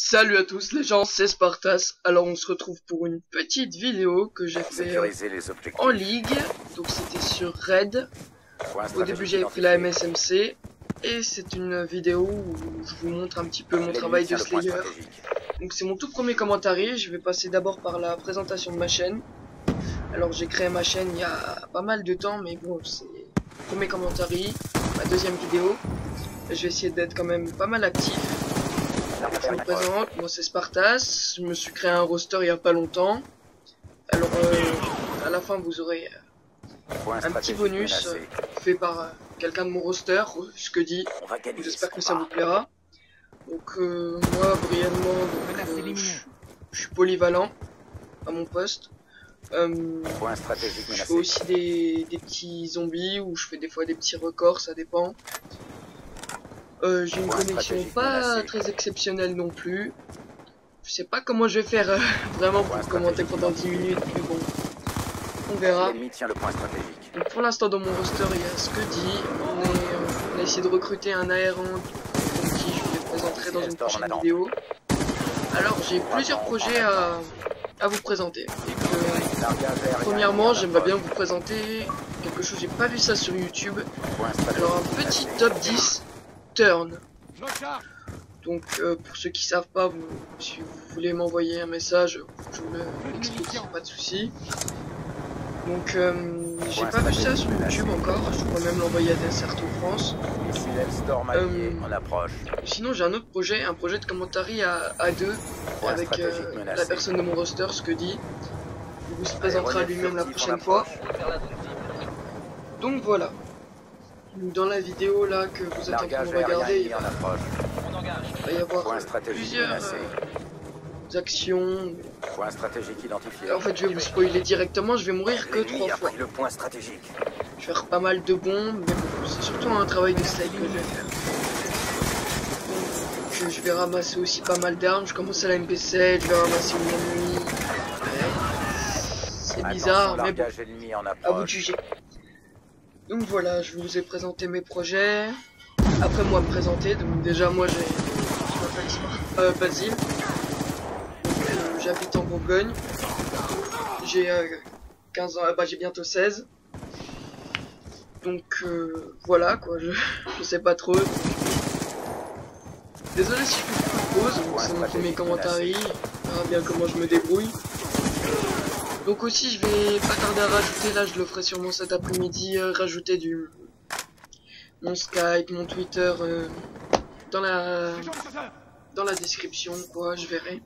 Salut à tous les gens, c'est Spartas. Alors on se retrouve pour une petite vidéo que j'ai fait en ligue. Donc c'était sur Raid. Au début j'avais pris la MSMC. Et c'est une vidéo où je vous montre un petit peu mon travail de Slayer. Donc c'est mon tout premier commentaire. Je vais passer d'abord par la présentation de ma chaîne. Alors j'ai créé ma chaîne il y a pas mal de temps, mais bon, c'est le premier commentaire, ma deuxième vidéo. Je vais essayer d'être quand même pas mal actif. Je me présente, moi c'est Spartas, je me suis créé un roster il y a pas longtemps. Alors à la fin vous aurez un petit bonus fait par quelqu'un de mon roster, ce que dit, j'espère que ça vous plaira. Donc moi brièvement, je suis polyvalent à mon poste. Je fais aussi des petits zombies ou je fais des fois des petits records, ça dépend. J'ai une connexion pas très exceptionnelle non plus. Je sais pas comment je vais faire vraiment pour commenter pendant 10 minutes, mais bon, on verra. Donc pour l'instant dans mon roster il y a ce que dit. On a essayé de recruter un aérant qui je vous les présenterai dans une prochaine vidéo. Alors j'ai plusieurs projets à vous présenter. Premièrement j'aimerais bien vous présenter quelque chose, j'ai pas vu ça sur YouTube. Alors un petit top 10 turn. Donc pour ceux qui savent pas, si vous voulez m'envoyer un message, je vous l'explique, pas de souci. Donc j'ai pas vu ça sur YouTube encore, je pourrais même l'envoyer à Desert France. Sinon j'ai un autre projet, un projet de commentary à deux avec la personne de mon roster, ce que dit. Il vous se présentera lui-même la prochaine fois. Donc voilà. Dans la vidéo là que vous êtes en train de regarder, il va y avoir plusieurs actions. En fait je vais vous spoiler directement, je vais mourir que 3 fois. Je vais faire pas mal de bombes, mais bon, c'est surtout un travail de slide que je vais faire. Donc je vais ramasser aussi pas mal d'armes, je commence à la MP7, je vais ramasser une ennemi. C'est bizarre, mais bon, à vous de juger. Donc voilà, je vous ai présenté mes projets. Après moi me présenter, donc déjà moi je m'appelle Basile. J'habite en Bourgogne. J'ai 15 ans, j'ai bientôt 16. Donc voilà quoi, je sais pas trop. Désolé si je fais beaucoup de pauses, c'est mon premier commentaire, on verra bien comment je me débrouille. Donc aussi je vais pas tarder à rajouter, là je le ferai sûrement cet après-midi, rajouter mon Skype, mon Twitter dans la description quoi, je verrai.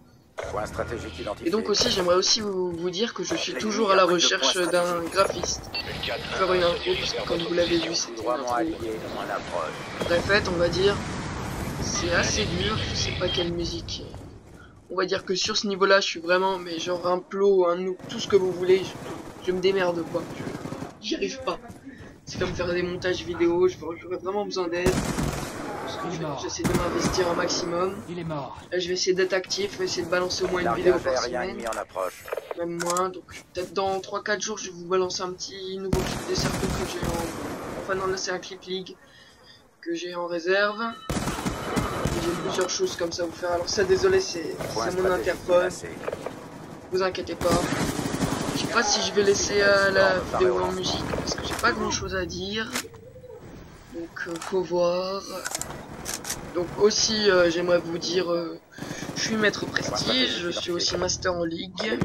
Et donc aussi j'aimerais aussi vous dire que je suis toujours à la recherche d'un graphiste pour faire une intro, puisque comme vous l'avez vu c'était une intro répète on va dire, c'est assez dur, je sais pas quelle musique. On va dire que sur ce niveau là je suis vraiment, mais genre un plot, un noob, tout ce que vous voulez, je me démerde quoi, j'y arrive pas. C'est comme faire des montages vidéo, j'aurais vraiment besoin d'aide. J'essaie de m'investir un maximum. Là, je vais essayer d'être actif, je vais essayer de balancer au moins une vidéo par semaine. Même moins, donc peut-être dans 3-4 jours je vais vous balancer un petit nouveau clip des cercles que j'ai en... Enfin non là c'est un clip league que j'ai en réserve. J'ai plusieurs choses comme ça à vous faire. Alors ça désolé c'est mon interphone. Vous inquiétez pas. Je sais pas si je vais laisser la vidéo en musique parce que j'ai pas grand chose à dire. Donc faut voir. Donc aussi j'aimerais vous dire je suis maître prestige, je suis aussi master en ligue.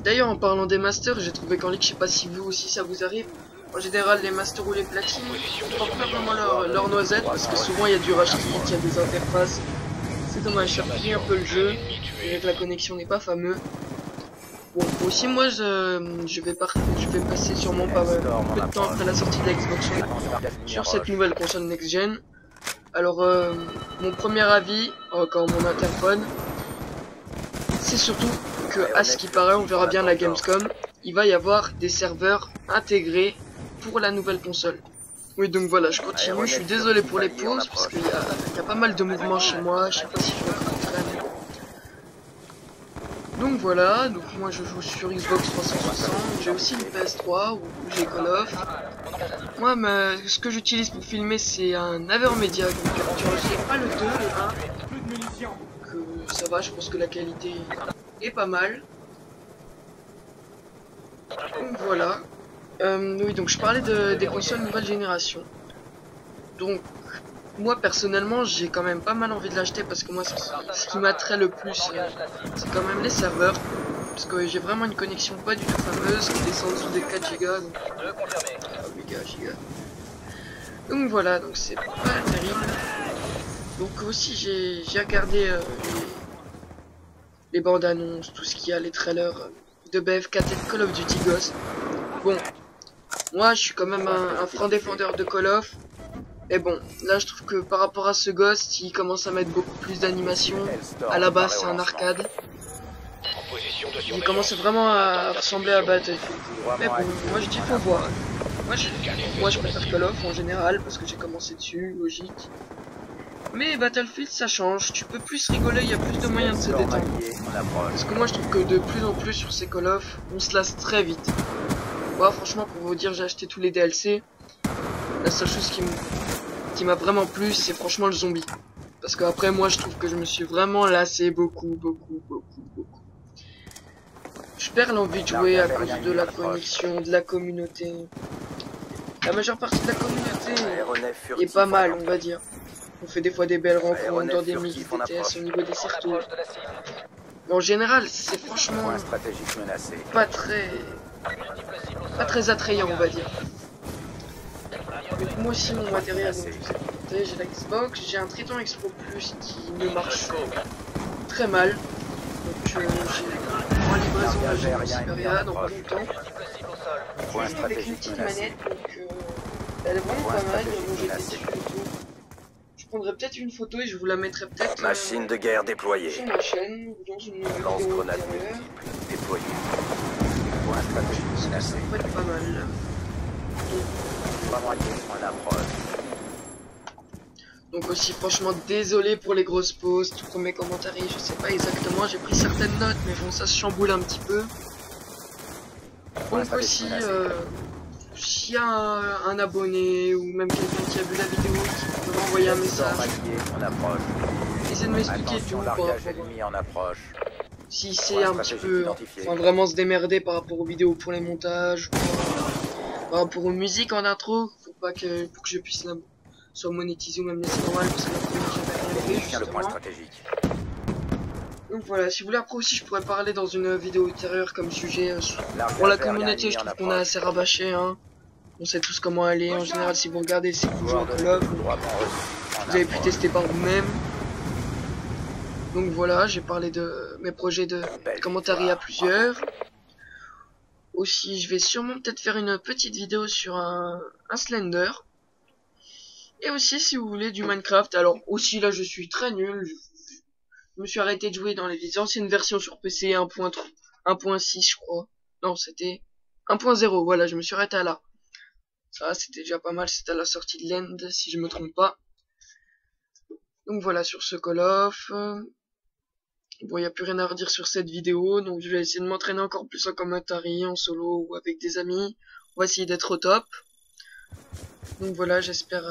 D'ailleurs en parlant des masters, j'ai trouvé qu'en ligue, je sais pas si vous aussi ça vous arrive. En général les masters ou les platines ne portent pas vraiment leur noisette parce que souvent il y a du rage kit, il y a des interfaces. C'est dommage, ça plie un peu le jeu et que la connexion n'est pas fameux. Bon aussi moi je vais passer sûrement pas peu de temps après la sortie de la Xbox One sur cette nouvelle console next gen. Alors mon premier avis quand mon interphone, c'est surtout que à ce qui paraît, on verra bien la Gamescom, il va y avoir des serveurs intégrés pour la nouvelle console. Oui donc voilà, je continue, je suis désolé pour les pauses parce qu'il y a pas mal de mouvements chez moi, je sais pas si je vais rentrer. Donc voilà, donc moi je joue sur Xbox 360, j'ai aussi une PS3 où j'ai Call of. Moi ce que j'utilise pour filmer c'est un Avermedia, donc je n'ai pas le 2, le va, je pense que la qualité est pas mal. Donc voilà. Oui, donc je parlais des consoles nouvelle génération. Donc moi personnellement j'ai quand même pas mal envie de l'acheter parce que moi ce qui m'attrait le plus c'est quand même les serveurs. Parce que j'ai vraiment une connexion pas du tout fameuse qui descend en dessous des 4 Go. Donc, giga. Donc voilà, donc c'est pas terrible. Donc aussi j'ai regardé les bandes annonces, tout ce qu'il y a, les trailers de BF4 et de Call of Duty Ghost. Bon, moi je suis quand même un franc défendeur de Call of. Et bon, là je trouve que par rapport à ce Ghost, il commence à mettre beaucoup plus d'animation. À la base c'est un arcade. Il commence vraiment à ressembler à Battlefield. Mais bon, moi je dis faut voir. Moi je préfère Call of en général parce que j'ai commencé dessus, logique. Mais Battlefield ça change, tu peux plus rigoler, il y a plus de moyens de se détendre. Parce que moi je trouve que de plus en plus sur ces Call of, on se lasse très vite. Moi franchement pour vous dire j'ai acheté tous les DLC. La seule chose qui m'a vraiment plu c'est franchement le zombie. Parce qu'après moi je trouve que je me suis vraiment lassé beaucoup. Je perds l'envie de jouer à cause de la connexion, de la communauté. La majeure partie de la communauté est pas mal on va dire. On fait des fois des belles rencontres dans des mix DTS au niveau des circuits. Mais en général, c'est franchement pas très attrayant, on va dire. Donc moi aussi, mon matériel, j'ai la Xbox, j'ai un Triton X-Pro Plus qui me marche très mal. Donc j'ai en livraison de Siberia dans pas longtemps. Avec une petite manette, donc elle est vraiment pas mal. Bon, j'ai testé et tout. Je prendrai peut-être une photo et je vous la mettrai peut-être machine de guerre déployée. Sur ma chaîne ou dans une vidéo Lance-grenade multiple déployée. Point stratégique menacé. Ça peut être pas mal. En approche. Donc aussi franchement désolé pour les grosses pauses, tout pour mes commentaires, je sais pas exactement, j'ai pris certaines notes mais bon ça se chamboule un petit peu. Donc aussi s'il y a un abonné ou même quelqu'un qui a vu la vidéo qui peut m'envoyer un message, essayez de m'expliquer tout par rapport si c'est un petit peu, enfin vraiment se démerder par rapport aux vidéos pour les montages, par rapport aux musiques en intro, pour que je puisse soit monétiser ou même laisser normal parce que la première j'avais rien fait justement. Donc voilà, si vous voulez après aussi je pourrais parler dans une vidéo ultérieure comme sujet pour la communauté, je trouve qu'on a assez rabâché hein. On sait tous comment elle est, en général si vous regardez si vous jouez en Call of, vous avez pu tester par vous-même. Donc voilà, j'ai parlé de mes projets de commentaires à plusieurs. Aussi je vais sûrement peut-être faire une petite vidéo sur un Slender. Et aussi si vous voulez du Minecraft, alors aussi là je suis très nul, je me suis arrêté de jouer dans les anciennes versions sur PC 1.6 je crois, non c'était 1.0, voilà je me suis arrêté à là. Ça c'était déjà pas mal, c'était à la sortie de l'End si je me trompe pas. Donc voilà sur ce Call of, bon il n'y a plus rien à redire sur cette vidéo, donc je vais essayer de m'entraîner encore plus en commentary, en solo ou avec des amis, on va essayer d'être au top. Donc voilà j'espère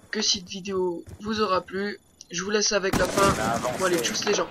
que cette vidéo vous aura plu. Je vous laisse avec la fin. Bon allez, tchuss les gens.